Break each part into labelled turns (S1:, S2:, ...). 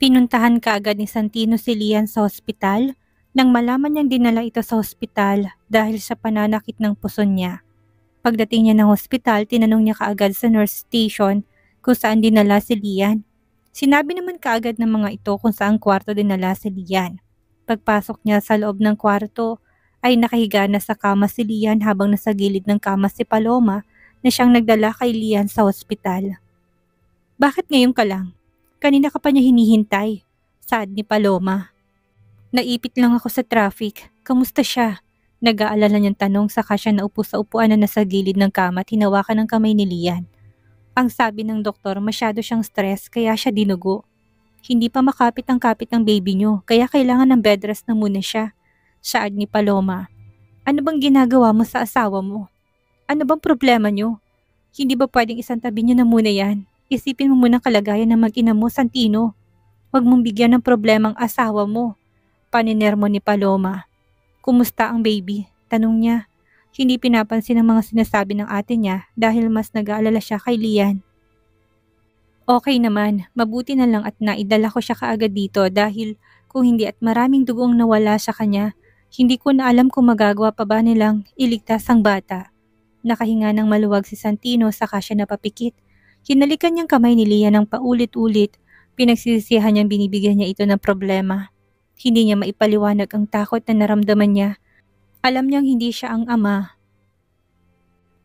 S1: Pinuntahan kaagad ni Santino si Lian sa ospital nang malaman niyang dinala ito sa ospital dahil sa pananakit ng puson niya. Pagdating niya ng ospital, tinanong niya kaagad sa nurse station kung saan dinala si Lian. Sinabi naman kaagad ng mga ito kung saan kwarto dinala si Lian. Pagpasok niya sa loob ng kwarto ay nakahiga na sa kama si Lian habang nasa gilid ng kama si Paloma na siyang nagdala kay Lian sa ospital. "Bakit ngayon ka lang? Kanina ka pa niya hinihintay," saad ni Paloma. "Naipit lang ako sa traffic. Kamusta siya?" Nag-aalala niyang tanong saka siya naupo sa upuan na nasa gilid ng kama at hinawakan ng kamay ni Lian. Ang sabi ng doktor, masyado siyang stress kaya siya dinugo. Hindi pa makapit ang kapit ng baby niyo kaya kailangan ng bed rest na muna siya, saad ni Paloma. "Ano bang ginagawa mo sa asawa mo? Ano bang problema niyo? Hindi ba pwedeng isang tabi niyo na muna yan? Isipin mo muna kalagayan ng mag-ina mo, Santino. Huwag mong bigyan ng problemang asawa mo," paninermo ni Paloma. "Kumusta ang baby?" tanong niya. Hindi pinapansin ang mga sinasabi ng ate niya dahil mas nag-aalala siya kay Lian. "Okay naman, mabuti na lang at naidala ko siya kaagad dito dahil kung hindi at maraming dugong nawala sa kanya, hindi ko na alam kung magagawa pa ba nilang iligtas ang bata." Nakahinga ng maluwag si Santino saka siya napapikit. Hinalikan niyang kamay ni Lian ng paulit-ulit. Pinagsisisihan niyang binibigyan niya ito ng problema. Hindi niya maipaliwanag ang takot na naramdaman niya. Alam niyang hindi siya ang ama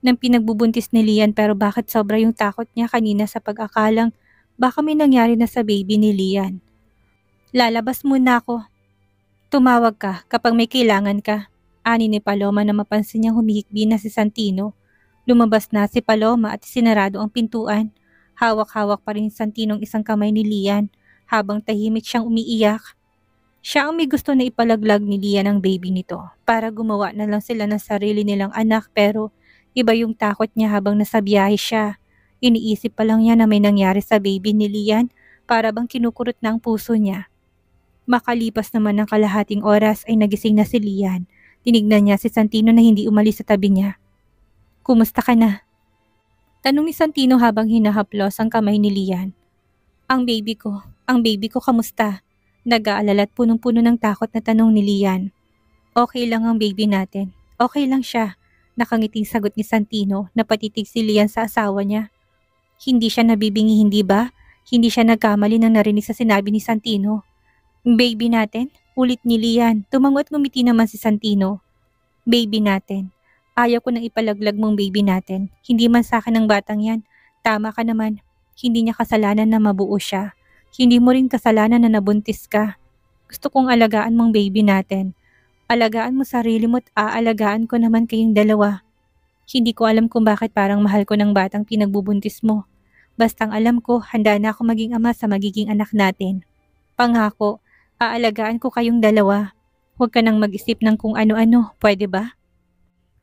S1: ng pinagbubuntis ni Lian pero bakit sobra yung takot niya kanina sa pag-akalang baka may nangyari na sa baby ni Lian. "Lalabas muna ako. Tumawag ka kapag may kailangan ka," ani ni Paloma na mapansin niyang humihikbi na si Santino. Lumabas na si Paloma at sinarado ang pintuan. Hawak-hawak pa rin ni Santinong isang kamay ni Lian habang tahimik siyang umiiyak. Siya ang may gusto na ipalaglag ni Lian ang baby nito para gumawa na lang sila ng sarili nilang anak pero iba yung takot niya habang nasa biyahe siya. Iniisip pa lang niya na may nangyari sa baby ni Lian para bang kinukurot na ang puso niya. Makalipas naman ng kalahating oras ay nagising na si Lian. Tinignan niya si Santino na hindi umalis sa tabi niya. "Kumusta ka na?" tanong ni Santino habang hinahaplos ang kamay ni Lian. Ang baby ko kamusta?" Nag-aalala at punong-puno ng takot na tanong ni Lian. "Okay lang ang baby natin. Okay lang siya," nakangiting sagot ni Santino na patitig si Lian sa asawa niya. Hindi siya nabibingi, hindi ba? Hindi siya nagkamali nang narinig sa sinabi ni Santino. "Baby natin?" ulit ni Lian. Tumango at ngumiti naman si Santino. "Baby natin. Ayaw ko nang ipalaglag mong baby natin. Hindi man sa akin ang batang yan. Tama ka naman. Hindi niya kasalanan na mabuo siya. Hindi mo rin kasalanan na nabuntis ka. Gusto kong alagaan mong baby natin. Alagaan mo sarili mo at aalagaan ko naman kayong dalawa. Hindi ko alam kung bakit parang mahal ko ng batang pinagbubuntis mo. Bastang alam ko, handa na ako maging ama sa magiging anak natin. Pangako, aalagaan ko kayong dalawa. Huwag ka nang mag-isip ng kung ano-ano, pwede ba?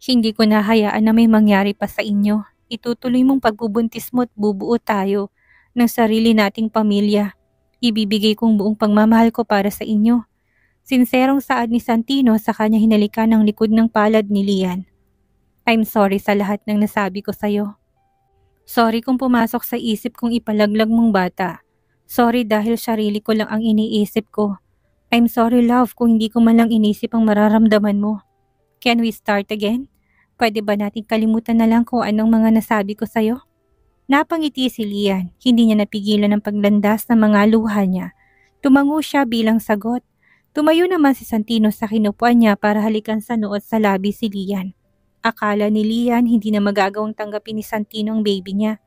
S1: Hindi ko nahayaan na may mangyari pa sa inyo. Itutuloy mong pagbubuntis mo at bubuo tayo ng sarili nating pamilya. Ibibigay kong buong pagmamahal ko para sa inyo." Sinserong saad ni Santino sa kanya hinalikan ng likod ng palad ni Lian. "I'm sorry sa lahat ng nasabi ko sa'yo. Sorry kung pumasok sa isip kong ipalaglag mong bata. Sorry dahil sarili ko lang ang iniisip ko. I'm sorry love kung hindi ko man lang inisip ang mararamdaman mo. Can we start again? Pwede ba nating kalimutan na lang kung anong mga nasabi ko sa'yo?" Napangiti si Lian. Hindi niya napigilan ang paglandas ng mga luha niya. Tumango siya bilang sagot. Tumayo naman si Santino sa kinupuan niya para halikan sa noo at sa labi si Lian. Akala ni Lian hindi na magagawang tanggapin ni Santino ang baby niya.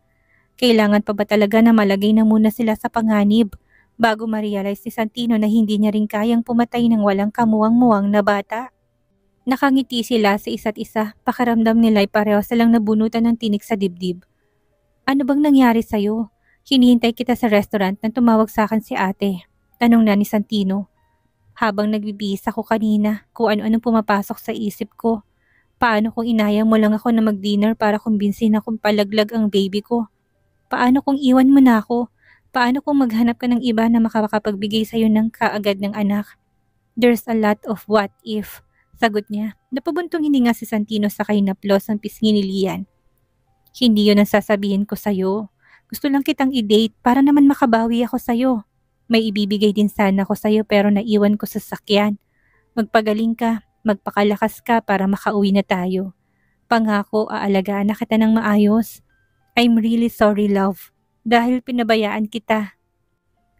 S1: Kailangan pa ba talaga na malagay na muna sila sa panganib bago ma-realize ni Santino na hindi niya rin kayang pumatay ng walang kamuwang-muwang na bata? Nakangiti sila sa isa't isa. Pakiramdam nila ay pareho silang nabunutan ng tinik sa dibdib. "Ano bang nangyari sa'yo? Hinihintay kita sa restaurant nang tumawag sa akin si ate," tanong na ni Santino. "Habang nagbibihis ako kanina, kung ano-anong pumapasok sa isip ko. Paano kung inaya mo lang ako na mag-dinner para kumbinsin akong palaglag ang baby ko? Paano kung iwan mo na ako? Paano kung maghanap ka ng iba na makakapagbigay sa'yo ng kaagad ng anak? There's a lot of what if," sagot niya. Napabuntong hininga si Santino sa kahinaplos ng pisngi ni Lian. "Hindi yun ang sasabihin ko sa'yo. Gusto lang kitang i-date para naman makabawi ako sa'yo." May ibibigay din sana ako sa'yo pero naiwan ko sa sakyan. Magpagaling ka, magpakalakas ka para makauwi na tayo. Pangako aalagaan na kita ng maayos. I'm really sorry, love, dahil pinabayaan kita.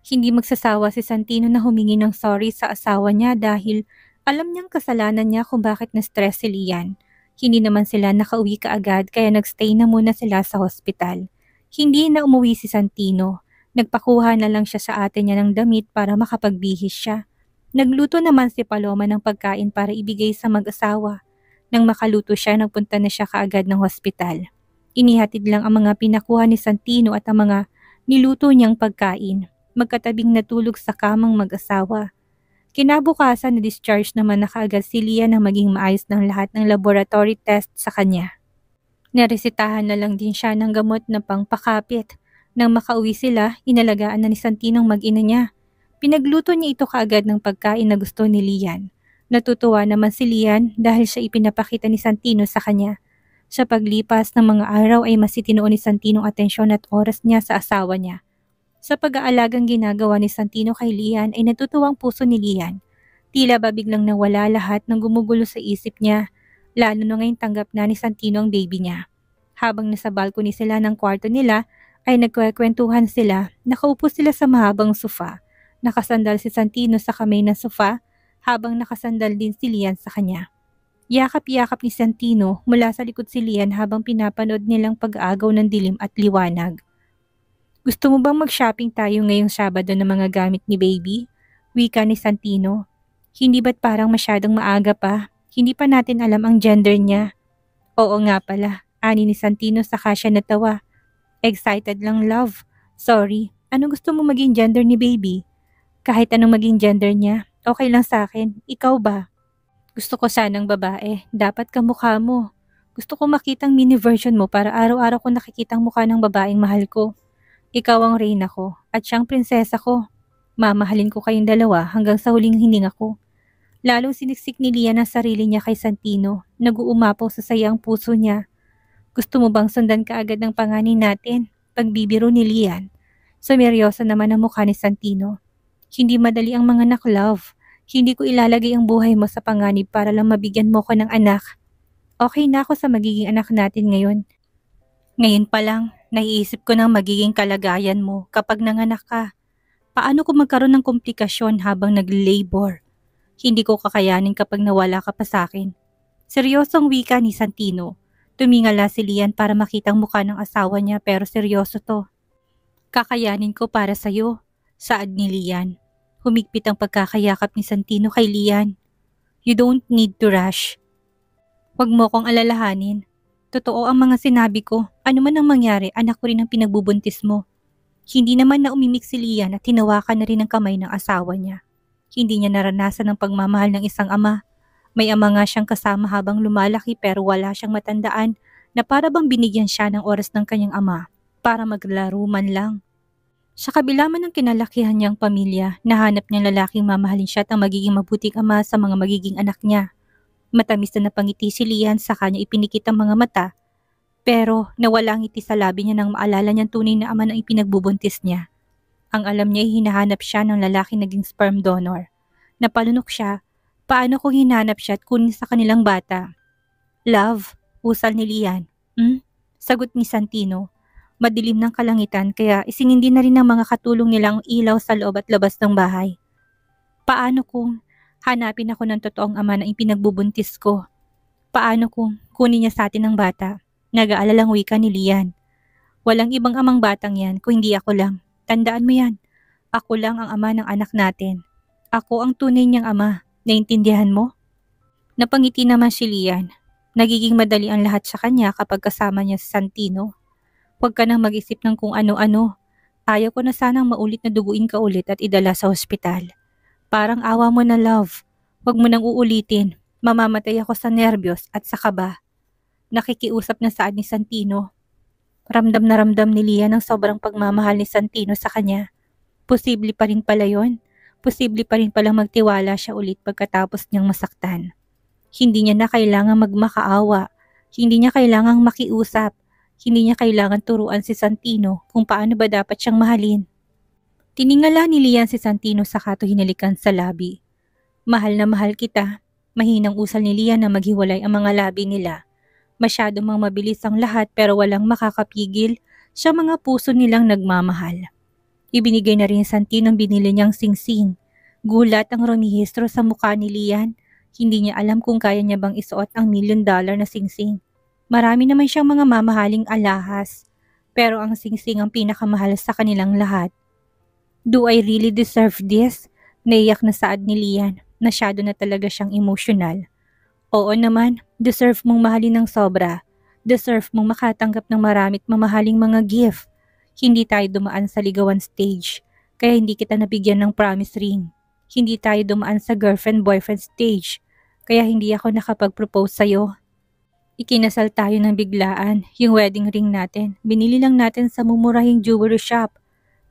S1: Hindi magsasawa si Santino na humingi ng sorry sa asawa niya dahil alam niyang kasalanan niya kung bakit na-stress si Lian. Hindi naman sila nakauwi kaagad kaya nagstay na muna sila sa hospital. Hindi na umuwi si Santino. Nagpakuha na lang siya sa ate niya ng damit para makapagbihis siya. Nagluto naman si Paloma ng pagkain para ibigay sa mag-asawa. Nang makaluto siya, nagpunta na siya kaagad ng hospital. Inihatid lang ang mga pinakuha ni Santino at ang mga niluto niyang pagkain. Magkatabing natulog sa kamang mag-asawa. Kinabukasan na discharge naman na kaagad si Lian nang maging maayos ng lahat ng laboratory test sa kanya. Naresetahan na lang din siya ng gamot na pangpakapit. Nang makauwi sila, inalagaan na ni Santino ang mag-ina niya. Pinagluto niya ito kaagad ng pagkain na gusto ni Lian. Natutuwa naman si Lian dahil siya ipinapakita ni Santino sa kanya. Sa paglipas ng mga araw ay mas itinoon ni Santino ang atensyon at oras niya sa asawa niya. Sa pag-aalagang ginagawa ni Santino kay Lian ay natutuwang puso ni Lian. Tila ba biglang nawala lahat ng gumugulo sa isip niya, lalo na ngayong tanggap na ni Santino ang baby niya. Habang nasa balcony sila ng kwarto nila ay nagkwekwentuhan sila, nakaupo sila sa mahabang sofa. Nakasandal si Santino sa kamay ng sofa habang nakasandal din si Lian sa kanya. Yakap-yakap ni Santino mula sa likod si Lian habang pinapanood nilang pag-aagaw ng dilim at liwanag. Gusto mo bang mag-shopping tayo ngayong Sabado ng mga gamit ni baby? Wika ni Santino. Hindi ba't parang masyadong maaga pa? Hindi pa natin alam ang gender niya. Oo nga pala, ani ni Santino saka siya natawa. Excited lang, love. Sorry, anong gusto mo maging gender ni baby? Kahit anong maging gender niya, okay lang sa akin. Ikaw ba? Gusto ko sanang babae. Dapat kamukha mo. Gusto ko makitang mini version mo para araw-araw ko nakikitang mukha ng babaeng mahal ko. Ikaw ang reyna ko at siyang prinsesa ko. Mamahalin ko kayong dalawa hanggang sa huling hininga ko. Lalong siniksik ni Lian ang sarili niya kay Santino. Nag-uumapaw sa saya ang puso niya. Gusto mo bang sundan kaagad ng panganin natin? Pagbibiro ni Lian. Sumeryoso naman ang mukha ni Santino. Hindi madali ang mga anak, love. Hindi ko ilalagay ang buhay mo sa panganib para lang mabigyan mo ko ng anak. Okay na ako sa magiging anak natin ngayon. Ngayon pa lang, naiisip ko ng magiging kalagayan mo kapag nanganak ka. Paano kung magkaroon ng komplikasyon habang nag-labor? Hindi ko kakayanin kapag nawala ka pa sa akin. Seryosong wika ni Santino. Tumingala si Lian para makitang mukha ng asawa niya pero seryoso to. Kakayanin ko para sa'yo, saad ni Lian. Humigpit ang pagkakayakap ni Santino kay Lian. You don't need to rush. Huwag mo kong alalahanin. Totoo ang mga sinabi ko. Ano man ang mangyari, anak ko rin ang pinagbubuntis mo. Hindi naman na umimik si Lian at hinawakan na rin ang kamay ng asawa niya. Hindi niya naranasan ang pagmamahal ng isang ama. May ama nga siyang kasama habang lumalaki pero wala siyang matandaan na para bang binigyan siya ng oras ng kanyang ama para maglaro man lang. Sa kabila man ng kinalakihan niyang pamilya, nahanap niyang lalaking mamahalin siya at ang magiging mabuting ama sa mga magiging anak niya. Matamis na napangiti si Lian sa kanya ipinikit ang mga mata, pero nawala ang ngiti sa labi niya nang maalala niyang tunay na ama ng ipinagbubuntis niya. Ang alam niya ay hinahanap siya ng lalaking naging sperm donor. Napalunok siya, paano kung hinanap siya at kunin sa kanilang bata? Love, usal ni Lian. Sagot ni Santino. Madilim ng kalangitan kaya isinindi na rin ng mga katulong nilang ilaw sa loob at labas ng bahay. Paano kung hanapin ako ng totoong ama na ipinagbubuntis ko? Paano kung kunin niya sa atin ang bata? Nag-aalalang wika ni Lian. Walang ibang amang batang yan kung hindi ako lang. Tandaan mo yan. Ako lang ang ama ng anak natin. Ako ang tunay niyang ama. Naintindihan mo? Napangiti naman si Lian. Nagiging madali ang lahat sa kanya kapag kasama niya si Santino. Huwag ka nang mag-isip ng kung ano-ano. Ayaw ko na sanang maulit na duguin ka ulit at idala sa ospital. Parang awa mo na, love. Huwag mo nang uulitin. Mamamatay ako sa nerbiyos at sa kaba. Nakikiusap na saad ni Santino. Ramdam na ramdam ni Lian ang sobrang pagmamahal ni Santino sa kanya. Posible pa rin pala yon. Posible pa rin palang magtiwala siya ulit pagkatapos niyang masaktan. Hindi niya na kailangang magmakaawa. Hindi niya kailangang makiusap. Hindi niya kailangan turuan si Santino kung paano ba dapat siyang mahalin. Tiningala ni Lian si Santino saka to hinalikan sa labi. Mahal na mahal kita. Mahinang usal ni Lian na maghiwalay ang mga labi nila. Masyado mang mabilis ang lahat pero walang makakapigil sa mga puso nilang nagmamahal. Ibinigay na rin ni Santino ang binili niyang singsing. Gulat ang rumihistro sa mukha ni Lian. Hindi niya alam kung kaya niya bang isuot ang $1 million na singsing. Marami naman siyang mga mamahaling alahas. Pero ang singsing ang pinakamahal sa kanilang lahat. Do I really deserve this? Naiyak na saad ni Lian. Masyado na talaga siyang emosyonal. Oo naman, deserve mong mahalin ng sobra. Deserve mong makatanggap ng maramit mamahaling mga gift. Hindi tayo dumaan sa ligawan stage, kaya hindi kita nabigyan ng promise ring. Hindi tayo dumaan sa girlfriend-boyfriend stage, kaya hindi ako nakapag-propose sa'yo. Ikinasal tayo ng biglaan, yung wedding ring natin. Binili lang natin sa mumurahing jewelry shop.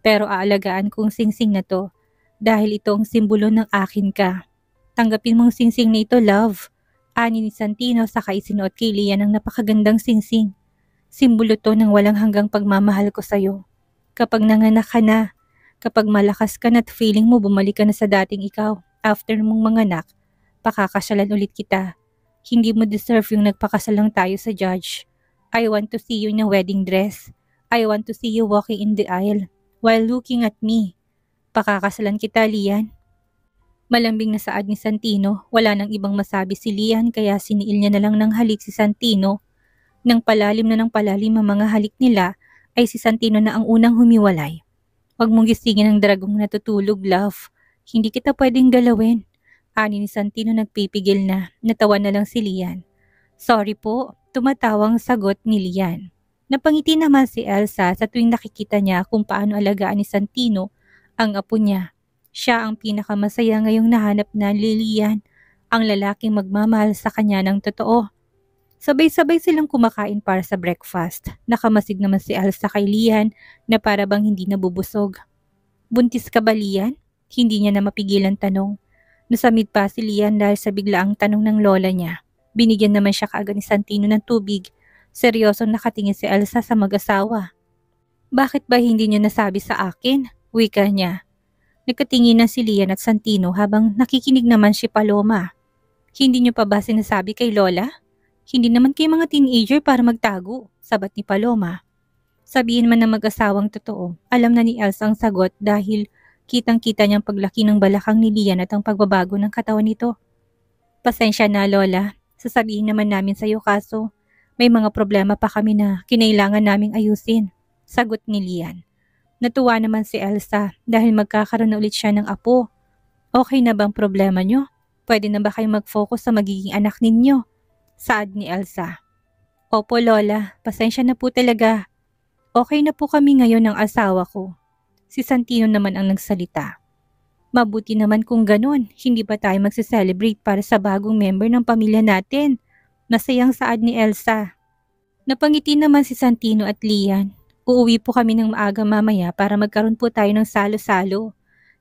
S1: Pero aalagaan kong singsing na to dahil ito ang simbolo ng akin ka. Tanggapin mong singsing na ito, love. Ani ni Santino saka isinuot kay Lian ang napakagandang singsing. Simbolo to ng walang hanggang pagmamahal ko sa'yo. Kapag nanganak ka na, kapag malakas ka na at feeling mo bumalik ka na sa dating ikaw, after mong manganak, pakakasyalan ulit kita. Hindi mo deserve yung nagpakasalang tayo sa judge. I want to see you in a wedding dress. I want to see you walking in the aisle while looking at me. Pakakasalan kita, Lian. Malambing na saad ni Santino, wala nang ibang masabi si Lian kaya siniil niya na lang ng halik si Santino. Nang palalim ang mga halik nila ay si Santino na ang unang humiwalay. Huwag mong gisingin ang dragong natutulog, love. Hindi kita pwedeng galawin. Ani ni Santino nagpipigil na, natawa na lang si Lian. Sorry po, tumatawang sagot ni Lian. Napangiti naman si Elsa sa tuwing nakikita niya kung paano alagaan ni Santino ang apo niya. Siya ang pinakamasaya ngayong nahanap na Lilian, ang lalaking magmamahal sa kanya ng totoo. Sabay-sabay silang kumakain para sa breakfast. Nakamasig naman si Elsa kay Lian na para bang hindi nabubusog. Buntis ka ba, Lian? Hindi niya na mapigilan tanong. Nasamid pa si Lian dahil sa biglaang tanong ng lola niya. Binigyan naman siya kaagad ni Santino ng tubig. Seryosong nakatingin si Elsa sa mag-asawa. Bakit ba hindi niyo nasabi sa akin? Wika niya. Nagkatingin na si Lian at Santino habang nakikinig naman si Paloma. Hindi niyo pa ba sinasabi kay Lola? Hindi naman kayo mga teenager para magtago, sabat ni Paloma. Sabihin man ng mag-asawang totoo, alam na ni Elsa ang sagot dahil kitang-kita niyang paglaki ng balakang ni Lian at ang pagbabago ng katawan nito. Pasensya na, Lola. Sasabihin naman namin sa iyo kaso may mga problema pa kami na kinailangan naming ayusin, sagot ni Lian. Natuwa naman si Elsa dahil magkakaroon na ulit siya ng apo. Okay na bang problema niyo? Pwede na ba kayo mag-focus sa magiging anak ninyo? Saad ni Elsa. Opo, Lola. Pasensya na po talaga. Okay na po kami ngayon ng asawa ko. Si Santino naman ang nagsalita. Mabuti naman kung ganun, hindi ba tayo magse-celebrate para sa bagong member ng pamilya natin? Masayang saad ni Elsa. Napangiti naman si Santino at Lian. Uuwi po kami ng maaga mamaya para magkaroon po tayo ng salo-salo.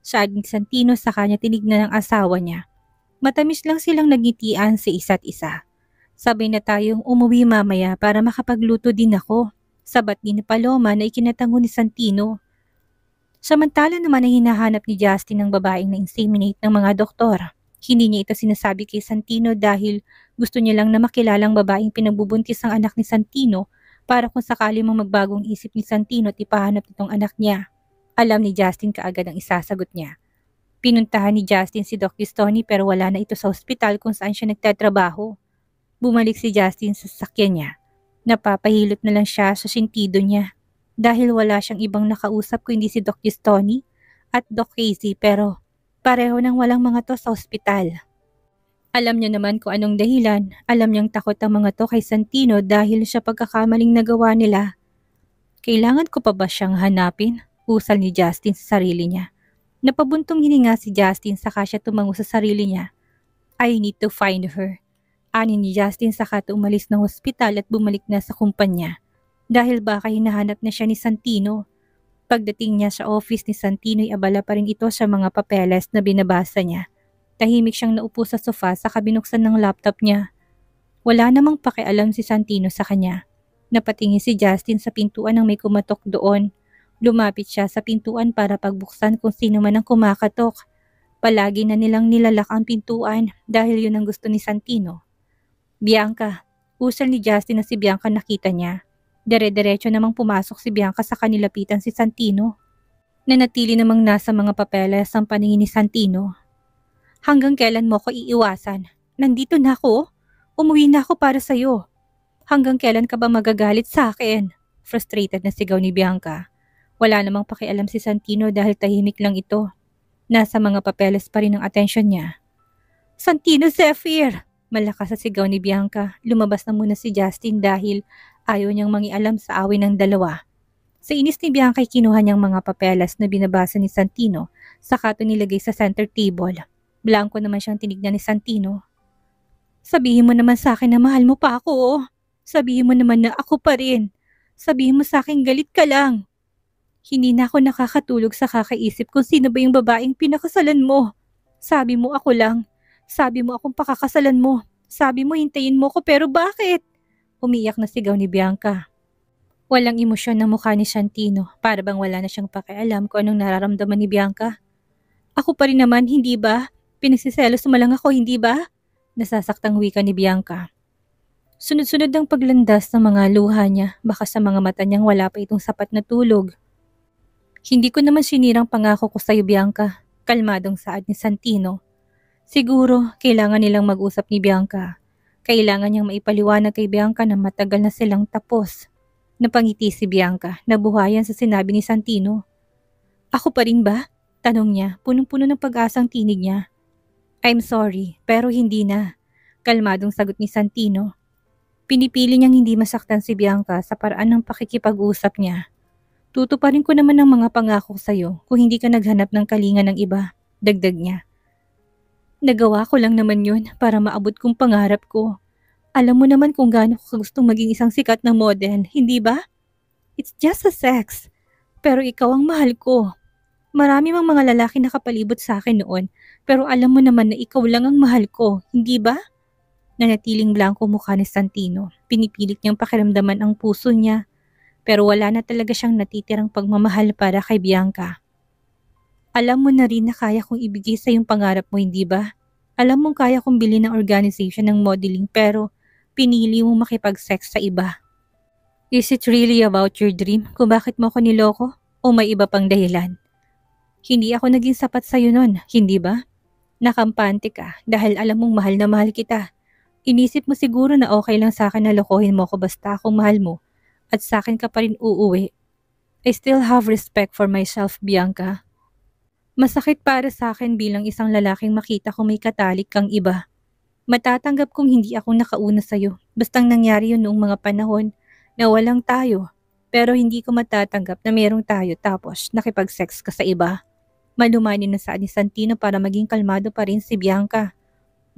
S1: Saad ni Santino sa kanya tinignan ng asawa niya. Matamis lang silang nagngitian sa isa't isa. Sabay na tayong umuwi mamaya para makapagluto din ako. Sabat din ni Paloma na ikinatango ni Santino. Samantala naman ay hinahanap ni Justin ang babaeng na-inseminate ng mga doktor. Hindi niya ito sinasabi kay Santino dahil gusto niya lang na makilalang babaeng pinagbubuntis ang anak ni Santino para kung sakali mang magbagong isip ni Santino at ipahanap itong anak niya. Alam ni Justin kaagad ang isasagot niya. Pinuntahan ni Justin si Doc Gistoni pero wala na ito sa ospital kung saan siya nagtatrabaho. Bumalik si Justin sa sasakyan niya. Napapahilot na lang siya sa sentido niya dahil wala siyang ibang nakausap kundi si Doc Gistoni at Doc Casey pero pareho nang walang mga to sa ospital. Alam niya naman kung anong dahilan. Alam niyang takot ang mga to kay Santino dahil sa pagkakamaling nagawa nila. Kailangan ko pa ba siyang hanapin? Usal ni Justin sa sarili niya. Napabuntong hininga si Justin saka siya tumango sa sarili niya. I need to find her. Ani ni Justin saka umalis ng hospital at bumalik na sa kumpanya. Dahil baka hinahanap na siya ni Santino. Pagdating niya sa office ni Santino ay abala pa rin ito sa mga papeles na binabasa niya. Tahimik siyang naupo sa sofa saka binuksan ng laptop niya. Wala namang pakialam si Santino sa kanya. Napatingin si Justin sa pintuan nang may kumatok doon. Lumapit siya sa pintuan para pagbuksan kung sino man ang kumakatok. Palagi na nilang nilalak ang pintuan dahil yun ang gusto ni Santino. Bianca, usal ni Justin na si Bianca nakita niya. Dire-diretso namang pumasok si Bianca sa kanilapitan si Santino. Nanatili namang nasa mga papeles ang paningin ni Santino. Hanggang kailan mo ko iiwasan? Nandito na ako. Umuwi na ako para sa'yo. Hanggang kailan ka ba magagalit sa akin? Frustrated na sigaw ni Bianca. Wala namang pakialam si Santino dahil tahimik lang ito. Nasa mga papeles pa rin ang atensyon niya. Santino Zephyr! Malakas sa sigaw ni Bianca. Lumabas na muna si Justin dahil ayaw niyang mangialam sa away ng dalawa. Sa inis ni Bianca ay kinuha niyang mga papeles na binabasa ni Santino saka ito nilagay sa center table. Blanco naman siyang tinignan ni Santino. Sabihin mo naman sa akin na mahal mo pa ako. Sabihin mo naman na ako pa rin. Sabihin mo sa akin galit ka lang. Hindi na ako nakakatulog sa kakaisip kung sino ba yung babaeng pinakasalan mo. Sabi mo ako lang. Sabi mo akong pakakasalan mo. Sabi mo hintayin mo ko pero bakit? Umiyak na sigaw ni Bianca. Walang emosyon ng mukha ni Santino. Para bang wala na siyang pakialam kung anong nararamdaman ni Bianca. Ako pa rin naman, hindi ba? Pinagsiselos mo lang ako, hindi ba? Nasasaktang wika ni Bianca. Sunod-sunod ang paglandas ng mga luha niya. Baka sa mga mata niyang wala pa itong sapat na tulog. Hindi ko naman sinirang pangako ko sa'yo, Bianca. Kalmadong saad ni Santino. Siguro, kailangan nilang mag-usap ni Bianca. Kailangan niyang maipaliwanag kay Bianca na matagal na silang tapos. Napangiti si Bianca, nabuhayan sa sinabi ni Santino. Ako pa rin ba? Tanong niya, punong-puno ng pag-asang tinig niya. I'm sorry, pero hindi na. Kalmadong sagot ni Santino. Pinipili niyang hindi masaktan si Bianca sa paraan ng pakikipag-usap niya. Tutuparin ko naman ang mga pangako sa'yo kung hindi ka naghanap ng kalinga ng iba, dagdag niya. Nagawa ko lang naman yun para maabot kong pangarap ko. Alam mo naman kung gaano ko gustong maging isang sikat na model, hindi ba? It's just a sex. Pero ikaw ang mahal ko. Marami mang mga lalaki nakapalibot sa akin noon, pero alam mo naman na ikaw lang ang mahal ko, hindi ba? Nanatiling blanko mukha ni Santino. Pinipilit niyang pakiramdaman ang puso niya. Pero wala na talaga siyang natitirang pagmamahal para kay Bianca. Alam mo na rin na kaya kong ibigay sa iyong pangarap mo, hindi ba? Alam mong kaya kong bilhin ng organization ng modeling pero pinili mong makipag-sex sa iba. Is it really about your dream kung bakit mo ako niloko o may iba pang dahilan? Hindi ako naging sapat sa iyo nun, hindi ba? Nakampante ka dahil alam mong mahal na mahal kita. Inisip mo siguro na okay lang sa akin na lokohin mo ako basta akong mahal mo. At sa akin ka pa rin uuwi. I still have respect for myself, Bianca. Masakit para sa akin bilang isang lalaking makita kong may katalik kang iba. Matatanggap kong hindi ako nakauna sa'yo. Bastang nangyari yun noong mga panahon na walang tayo. Pero hindi ko matatanggap na merong tayo tapos nakipag-sex ka sa iba. Malumanin na sa ni Santino para maging kalmado pa rin si Bianca.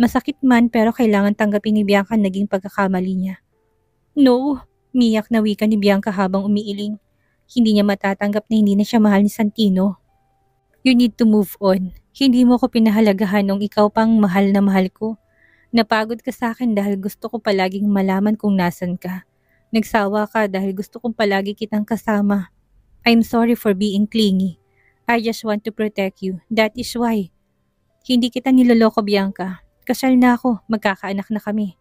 S1: Masakit man pero kailangan tanggapin ni Bianca naging pagkakamali niya. No! Miyak na wika ni Bianca habang umiiling. Hindi niya matatanggap na hindi na siya mahal ni Santino. You need to move on. Hindi mo ko pinahalagahan nung ikaw pang mahal na mahal ko. Napagod ka sa akin dahil gusto ko palaging malaman kung nasan ka. Nagsawa ka dahil gusto kong palagi kitang kasama. I'm sorry for being clingy. I just want to protect you. That is why. Hindi kita niloloko, Bianca. Kasal na ako, magkakaanak na kami.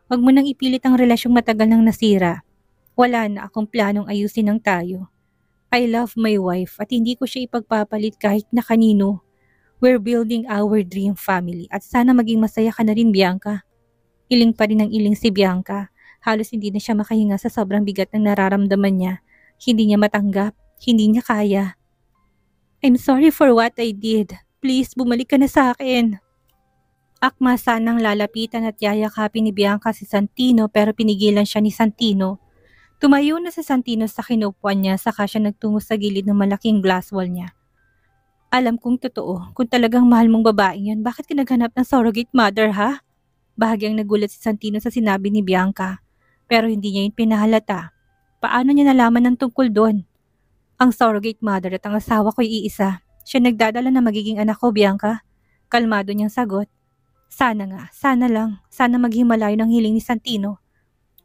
S1: Huwag mo nang ipilit ang relasyong matagal nang nasira. Wala na akong planong ayusin ng tayo. I love my wife at hindi ko siya ipagpapalit kahit na kanino. We're building our dream family at sana maging masaya ka na rin, Bianca. Iling pa rin ang iling si Bianca. Halos hindi na siya makahinga sa sobrang bigat ng nararamdaman niya. Hindi niya matanggap, hindi niya kaya. I'm sorry for what I did. Please, bumalik ka na sa akin. Akma sanang lalapitan at yayakapin ni Bianca si Santino pero pinigilan siya ni Santino. Tumayo na si Santino sa kinupuan niya saka siya nagtungo sa gilid ng malaking glass wall niya. Alam kong totoo, kung talagang mahal mong babaeng yan, bakit ka naghanap ng surrogate mother, ha? Bahagyang nagulat si Santino sa sinabi ni Bianca, pero hindi niya yun pinahalata. Paano niya nalaman ng tungkol doon? Ang surrogate mother at ang asawa ko'y iisa. Siya nagdadala na magiging anak ko, Bianca. Kalmado niyang sagot. Sana nga, sana lang, sana maghimalayo ng hiling ni Santino.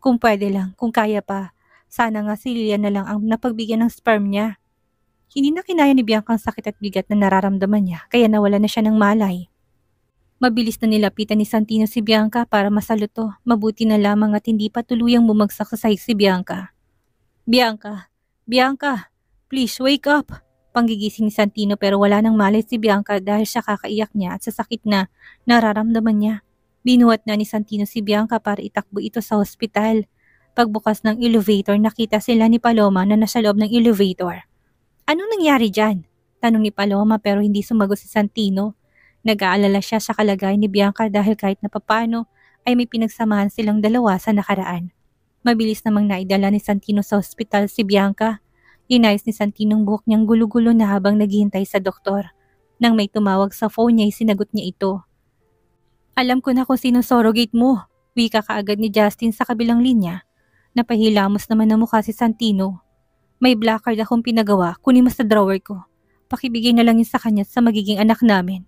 S1: Kung pwede lang, kung kaya pa. Sana nga si Lilian na lang ang napagbigyan ng sperm niya. Hindi na kinaya ni Bianca ang sakit at bigat na nararamdaman niya kaya nawala na siya ng malay. Mabilis na nilapitan ni Santino si Bianca para masaluto. Mabuti na lamang at hindi pa tuluyang bumagsak sa sahig si Bianca. Bianca! Bianca! Please wake up! Panggigising ni Santino pero wala nang malay si Bianca dahil sa kakaiyak niya at sa sakit na nararamdaman niya. Binuhat na ni Santino si Bianca para itakbo ito sa ospital. Pagbukas ng elevator, nakita sila ni Paloma na nasa loob ng elevator. Anong nangyari dyan? Tanong ni Paloma pero hindi sumagot si Santino. Nag-aalala siya sa kalagayan ni Bianca dahil kahit na papano ay may pinagsamahan silang dalawa sa nakaraan. Mabilis namang naidala ni Santino sa ospital si Bianca. Inayos ni Santino ang buhok niyang gulo-gulo na habang naghihintay sa doktor. Nang may tumawag sa phone niya, sinagot niya ito. Alam ko na kung sino surrogate mo. Wika kaagad ni Justin sa kabilang linya. Napahilamos naman ng mukha si Santino. May black card akong pinagawa, kunin mo sa drawer ko. Pakibigay na lang yun sa kanya sa magiging anak namin.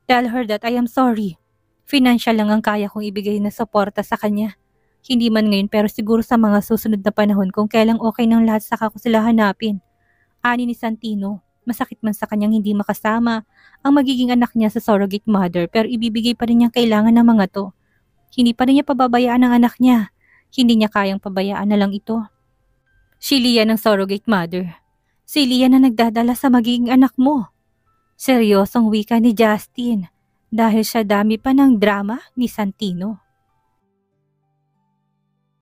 S1: Tell her that I am sorry. Financial lang ang kaya kong ibigay na suporta sa kanya. Hindi man ngayon pero siguro sa mga susunod na panahon kung kailang okay ng lahat saka ko sila hanapin. Ani ni Santino, masakit man sa kanyang hindi makasama ang magiging anak niya sa surrogate mother pero ibibigay pa rin niyang kailangan ng mga to. Hindi pa rin niya pababayaan ang anak niya. Hindi niya kayang pabayaan na lang ito. Si Lian ang surrogate mother. Si Lian na nagdadala sa magiging anak mo. Seryosong wika ni Justin dahil sa dami pa ng drama ni Santino.